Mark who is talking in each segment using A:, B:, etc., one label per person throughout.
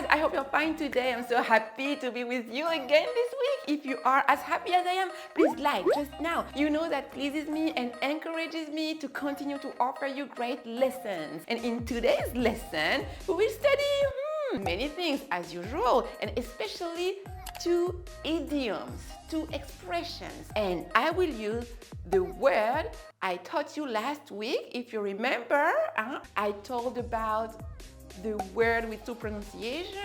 A: guys, I hope you're fine today. I'm so happy to be with you again this week. If you are as happy as I am, please like just now. You know that pleases me and encourages me to continue to offer you great lessons. And in today's lesson, we will study many things as usual, and especially 2 idioms, 2 expressions. And I will use the word I taught you last week. If you remember, I told about the word with 2 pronunciations,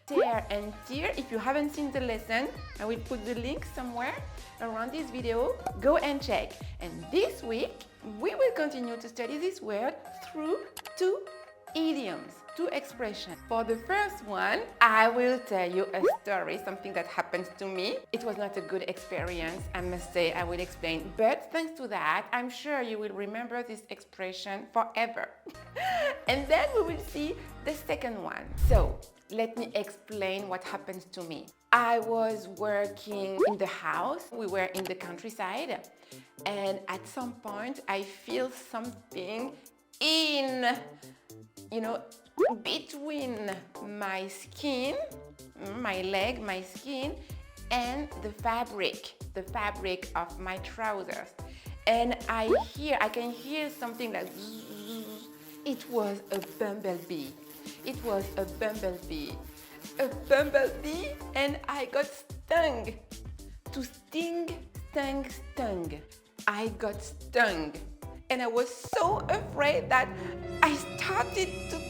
A: tear and tear. If you haven't seen the lesson, I will put the link somewhere around this video. Go and check. And this week, we will continue to study this word through 2 idioms, 2 expressions. For the first one, I will tell you a story, something that happened to me. It was not a good experience, I must say. I will explain. But thanks to that, I'm sure you will remember this expression forever. And then we will see the second one. So let me explain what happened to me. I was working in the house. We were in the countryside. And at some point, I feel something in, between my skin, my leg, my skin, and the fabric of my trousers. And I can hear something like zzz. It was a bumblebee. It was a bumblebee. A bumblebee, and I got stung. To sting, stung. I got stung. And I was so afraid that I started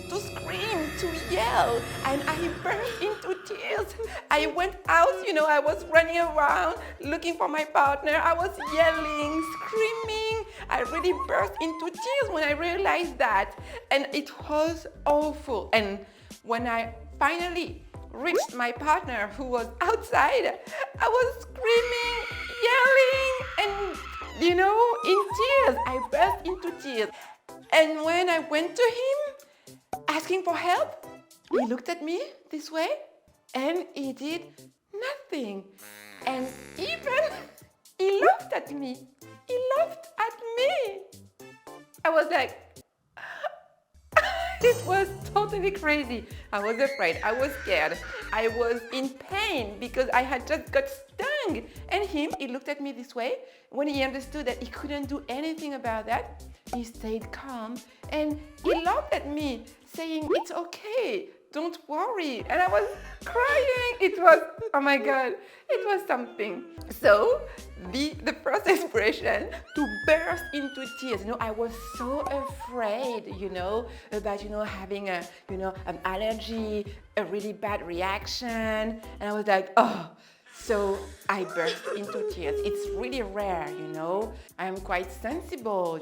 A: to scream, to yell, and I burst into tears. I went out, I was running around looking for my partner. I was yelling, screaming. I really burst into tears when I realized that. And it was awful. And when I finally reached my partner who was outside, I was screaming, yelling, and in tears. I burst into tears. And when I went to him, asking for help, he looked at me this way, and he did nothing. And even he laughed at me. He laughed at me. I was like, it was totally crazy. I was afraid. I was scared. I was in pain because I had just got stung. And he looked at me this way. When he understood that he couldn't do anything about that, he stayed calm and he laughed at me, saying, "It's okay, don't worry." And I was crying. It was, oh my God, it was something. So the first expression, to burst into tears. I was so afraid, about, having an allergy, a really bad reaction. And I was like, oh. So I burst into tears. It's really rare, I am quite sensible,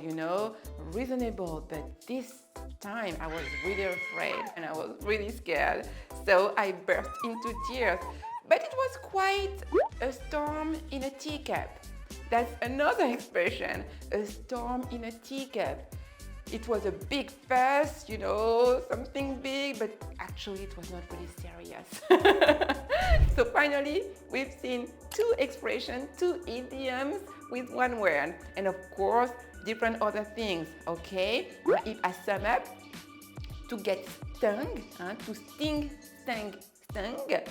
A: reasonable, but this time I was really afraid and I was really scared. So I burst into tears. But it was quite a storm in a teacup. That's another expression, a storm in a teacup. It was a big fuss, something big, but actually it was not really serious. So finally, we've seen 2 expressions, 2 idioms with 1 word. And of course, different other things, okay? If I sum up, to get stung, to sting, stung.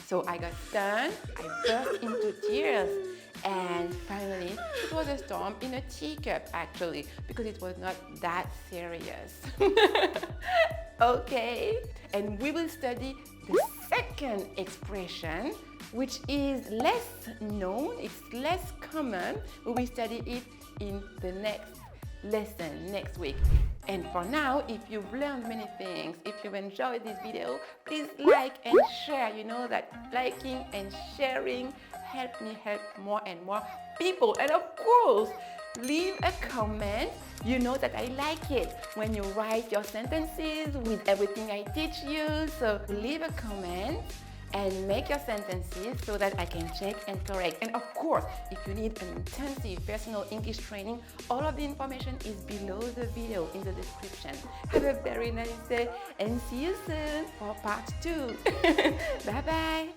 A: So I got stung, I burst into tears. And finally, it was a storm in a teacup, actually, because it was not that serious. Okay, and we will study the second expression, which is less known, it's less common. We will study it in the next lesson next week. And for now, if you've learned many things, if you've enjoyed this video, please like and share. You know that liking and sharing help me help more and more people. And of course, leave a comment. You know that I like it when you write your sentences with everything I teach you. So leave a comment and make your sentences so that I can check and correct. And of course, if you need an intensive personal English training, all of the information is below the video in the description. Have a very nice day and see you soon for part 2. Bye bye.